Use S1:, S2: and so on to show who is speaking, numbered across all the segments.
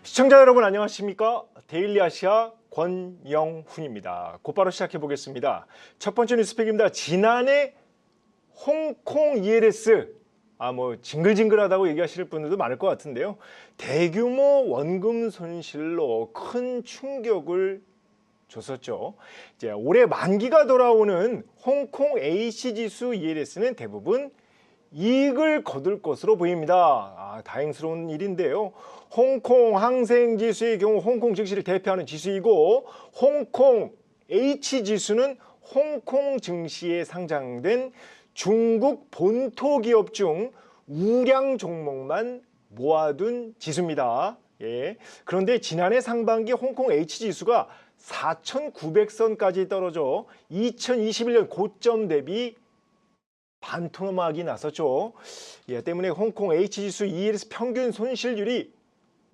S1: 시청자 여러분 안녕하십니까? 데일리아시아 권영훈입니다. 곧바로 시작해 보겠습니다. 첫 번째 뉴스팩입니다. 지난해 홍콩 ELS 징글징글하다고 얘기하실 분들도 많을 것 같은데요. 대규모 원금 손실로 큰 충격을 줬었죠. 이제 올해 만기가 돌아오는 홍콩 H지수 ELS는 대부분 이익을 거둘 것으로 보입니다. 다행스러운 일인데요. 홍콩 항생지수의 경우 홍콩 증시를 대표하는 지수이고 홍콩 H지수는 홍콩 증시에 상장된 중국 본토 기업 중 우량 종목만 모아둔 지수입니다. 그런데 지난해 상반기 홍콩 H지수가 4,900선까지 떨어져 2021년 고점 대비 반토막이 났었죠. 때문에 홍콩 H지수 ELS 평균 손실률이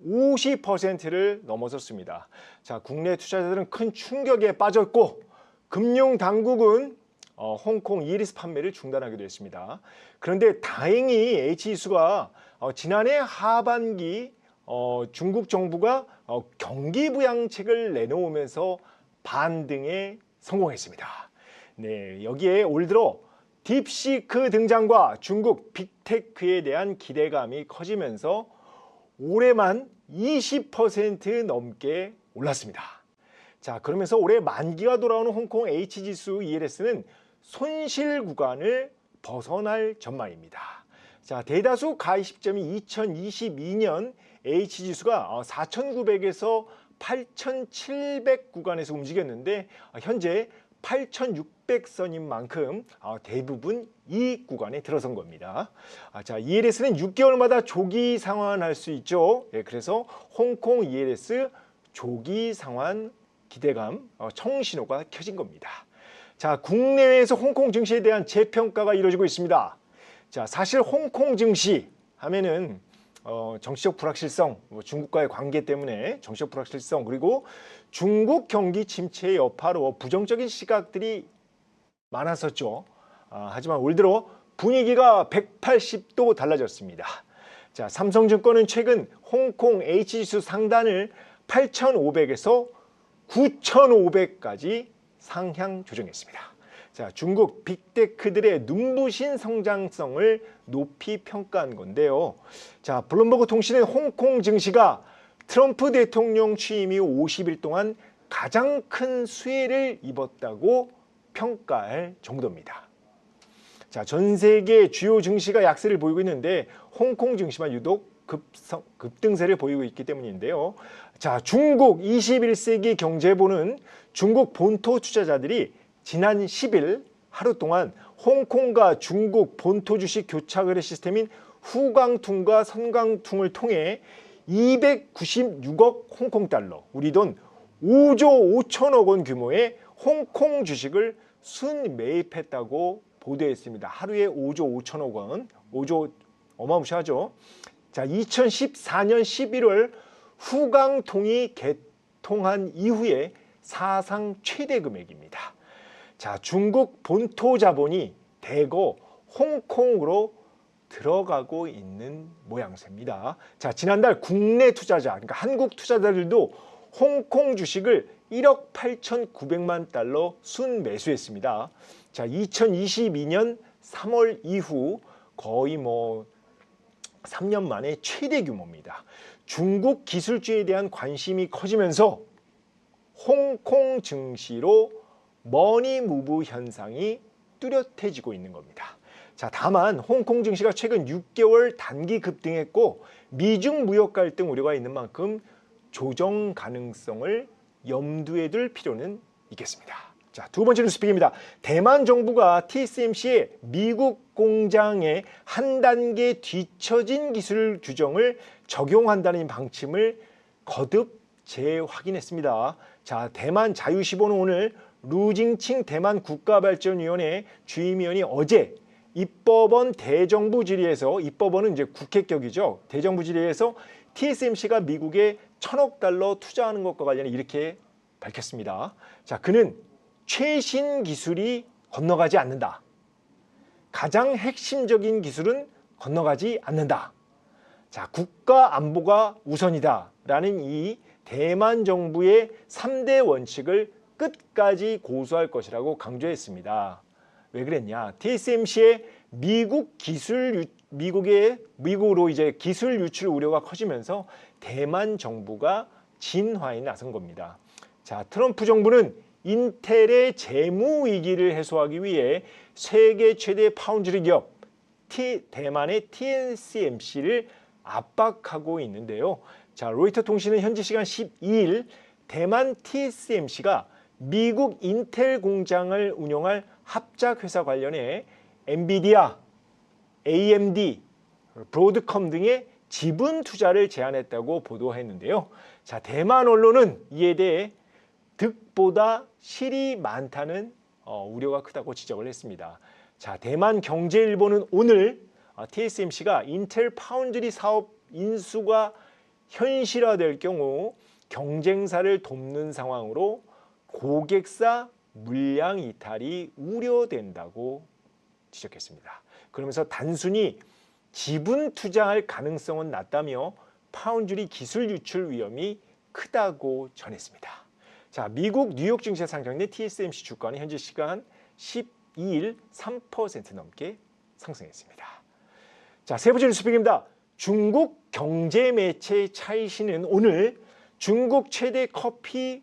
S1: 50%를 넘어섰습니다. 자, 국내 투자자들은 큰 충격에 빠졌고 금융 당국은 홍콩 ELS 판매를 중단하기도 했습니다. 그런데 다행히 H지수가 지난해 하반기 중국 정부가 경기 부양책을 내놓으면서 반등에 성공했습니다. 여기에 올 들어 딥시크 등장과 중국 빅테크에 대한 기대감이 커지면서 올해만 20% 넘게 올랐습니다. 자, 그러면서 올해 만기가 돌아오는 홍콩 H지수 ELS는 손실 구간을 벗어날 전망입니다. 자, 대다수 가입 시점이 2022년 H지수가 4,900에서 8,700 구간에서 움직였는데 현재 8,600선인 만큼 대부분 이 구간에 들어선 겁니다. 자, ELS는 6개월마다 조기 상환할 수 있죠. 그래서 홍콩 ELS 조기 상환 기대감 청신호가 켜진 겁니다. 자, 국내외에서 홍콩 증시에 대한 재평가가 이루어지고 있습니다. 자, 사실 홍콩 증시 하면은 정치적 불확실성, 중국과의 관계 때문에 정치적 불확실성, 그리고 중국 경기 침체의 여파로 부정적인 시각들이 많았었죠. 하지만 올 들어 분위기가 180도 달라졌습니다. 자, 삼성증권은 최근 홍콩 H지수 상단을 8,500에서 9,500까지 상향 조정했습니다. 자, 중국 빅테크들의 눈부신 성장성을 높이 평가한 건데요. 자, 블룸버그 통신은 홍콩 증시가 트럼프 대통령 취임 이후 50일 동안 가장 큰 수혜를 입었다고 평가할 정도입니다. 자, 전 세계 주요 증시가 약세를 보이고 있는데 홍콩 증시만 유독 급등세를 보이고 있기 때문인데요. 자, 중국 21세기 경제보는 중국 본토 투자자들이 지난 10일 하루 동안 홍콩과 중국 본토 주식 교차 거래 시스템인 후광퉁과 선광퉁을 통해 296억 홍콩 달러, 우리 돈 5조 5천억 원 규모의 홍콩 주식을 순매입했다고 보도했습니다. 하루에 5조 5천억 원, 5조 어마무시하죠. 자, 2014년 11월 후광통이 개통한 이후에 사상 최대 금액입니다. 자, 중국 본토 자본이 대거 홍콩으로 들어가고 있는 모양새입니다. 자, 지난달 국내 투자자, 그러니까 한국 투자자들도 홍콩 주식을 1억 8,900만 달러 순매수했습니다. 자, 2022년 3월 이후 거의 3년 만에 최대 규모입니다. 중국 기술주에 대한 관심이 커지면서 홍콩 증시로 머니무브 현상이 뚜렷해지고 있는 겁니다. 자, 다만 홍콩 증시가 최근 6개월 단기 급등했고 미중 무역 갈등 우려가 있는 만큼 조정 가능성을 염두에 둘 필요는 있겠습니다. 자, 두 번째 뉴스픽입니다. 대만 정부가 TSMC의 미국 공장에 한 단계 뒤처진 기술 규정을 적용한다는 방침을 거듭 재확인했습니다. 자, 대만 자유시보는 오늘 루징칭 대만 국가발전위원회 주임위원이 어제 입법원 대정부 질의에서, 입법원은 이제 국회격이죠. 대정부 질의에서 TSMC가 미국에 1,000억 달러 투자하는 것과 관련해 이렇게 밝혔습니다. 자, 그는 최신 기술이 건너가지 않는다. 가장 핵심적인 기술은 건너가지 않는다. 자, 국가 안보가 우선이다라는 이 대만 정부의 3대 원칙을 끝까지 고수할 것이라고 강조했습니다. 왜 그랬냐? TSMC의 미국으로 이제 기술 유출 우려가 커지면서 대만 정부가 진화에 나선 겁니다. 자, 트럼프 정부는 인텔의 재무 위기를 해소하기 위해 세계 최대 파운드리 기업 대만의 TSMC를 압박하고 있는데요. 자, 로이터 통신은 현지 시간 12일 대만 TSMC가 미국 인텔 공장을 운영할 합작 회사 관련해 엔비디아, AMD, 브로드컴 등의 지분 투자를 제안했다고 보도했는데요. 자, 대만 언론은 이에 대해 득보다 실이 많다는 우려가 크다고 지적을 했습니다. 자, 대만 경제일보는 오늘 TSMC가 인텔 파운드리 사업 인수가 현실화될 경우 경쟁사를 돕는 상황으로 고객사 물량 이탈이 우려된다고 지적했습니다. 그러면서 단순히 지분 투자할 가능성은 낮다며 파운드리 기술 유출 위험이 크다고 전했습니다. 자, 미국 뉴욕 증시에 상장된 TSMC 주가는 현지 시간 12일 3% 넘게 상승했습니다. 자, 세 번째 뉴스픽입니다. 중국 경제 매체 차이신은 오늘 중국 최대 커피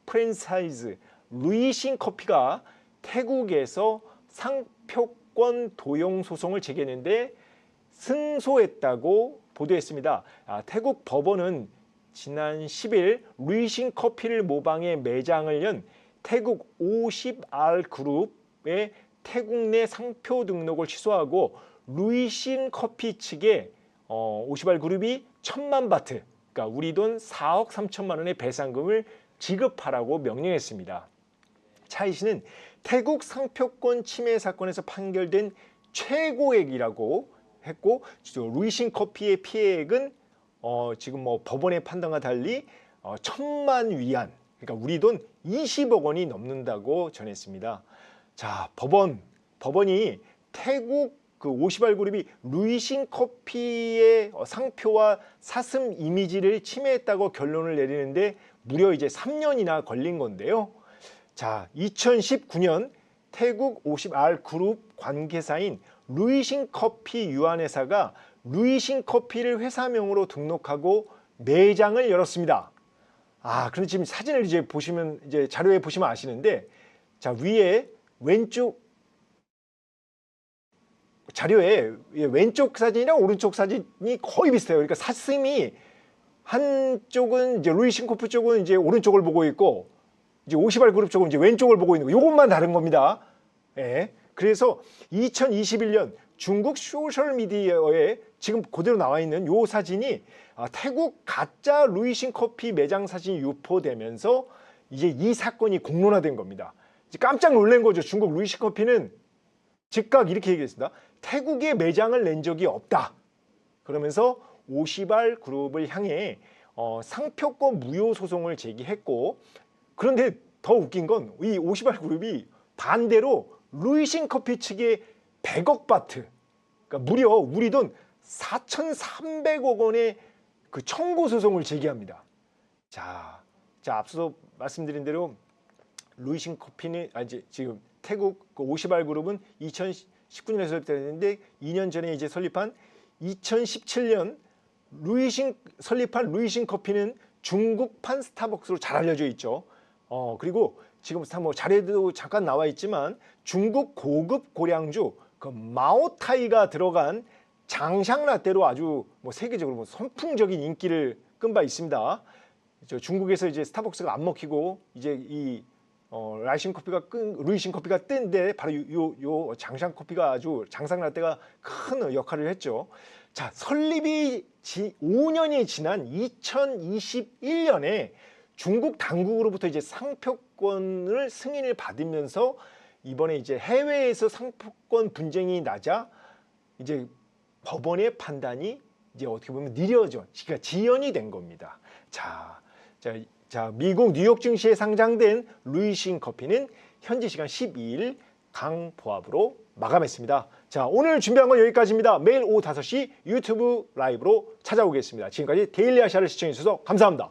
S1: 프랜차이즈 루이싱 커피가 태국에서 상표권 도용 소송을 제기했는데 승소했다고 보도했습니다. 태국 법원은 지난 10일 루이싱 커피를 모방해 매장을 연 태국 50R 그룹의 태국 내 상표 등록을 취소하고 루이싱 커피 측에 50R 그룹이 1,000만 바트, 그러니까 우리 돈 4억 3천만 원의 배상금을 지급하라고 명령했습니다. 차이 씨는 태국 상표권 침해 사건에서 판결된 최고액이라고 했고, 루이싱 커피의 피해액은 지금 법원의 판단과 달리 1,000만 위안, 그러니까 우리 돈 20억 원이 넘는다고 전했습니다. 자, 법원이 태국 그 50R 그룹이 루이싱 커피의 상표와 사슴 이미지를 침해했다고 결론을 내리는데 무려 이제 3년이나 걸린 건데요. 자, 2019년 태국 50R 그룹 관계사인 루이싱 커피 유한회사가 루이싱 커피를 회사명으로 등록하고 매장을 열었습니다. 그런데 지금 사진을 이제 보시면, 이제 자료에 보시면 아시는데, 자, 위에 왼쪽 자료에 왼쪽 사진이랑 오른쪽 사진이 거의 비슷해요. 그러니까 사슴이 한쪽은 이제 루이싱 커피 쪽은 이제 오른쪽을 보고 있고, 이제 50R 그룹 쪽은 이제 왼쪽을 보고 있는 거. 요것만 다른 겁니다. 예. 그래서 2021년 중국 소셜 미디어에 지금 그대로 나와 있는 요 사진이 태국 가짜 루이싱 커피 매장 사진이 유포되면서 이제 이 사건이 공론화된 겁니다. 이제 깜짝 놀란 거죠. 중국 루이싱 커피는 즉각 이렇게 얘기했습니다. 태국에 매장을 낸 적이 없다. 그러면서 50R 그룹을 향해 상표권 무효 소송을 제기했고, 그런데 더 웃긴 건 이 50R 그룹이 반대로 루이싱 커피 측에 100억 바트, 그러니까 무려 우리 돈 4,300억 원의 그 청구 소송을 제기합니다. 자, 앞서 말씀드린 대로 루이싱 커피는 이제 지금 태국 50R 그룹은 2019년에 설립됐는데 2년 전에 이제 설립한 2017년 설립한 루이싱 커피는 중국판 스타벅스로 잘 알려져 있죠. 그리고 지금 자료에도 잠깐 나와 있지만 중국 고급 고량주 그 마오타이가 들어간 장샹라떼로 아주 세계적으로 선풍적인 인기를 끈 바 있습니다. 중국에서 이제 스타벅스가 안 먹히고 이제 이 루이싱 커피가 뜬데 바로 요 장샹 커피가 아주 장샹라떼가 큰 역할을 했죠. 자, 설립이 5년이 지난 2021년에 중국 당국으로부터 이제 상표권을 승인을 받으면서 이번에 이제 해외에서 상표권 분쟁이 나자 이제 법원의 판단이 이제 어떻게 보면 느려져, 그러니까 지연이 된 겁니다. 자, 미국 뉴욕 증시에 상장된 루이싱 커피는 현지 시간 12일 강보합으로 마감했습니다. 자, 오늘 준비한 건 여기까지입니다. 매일 오후 5시 유튜브 라이브로 찾아오겠습니다. 지금까지 데일리 아시아를 시청해 주셔서 감사합니다.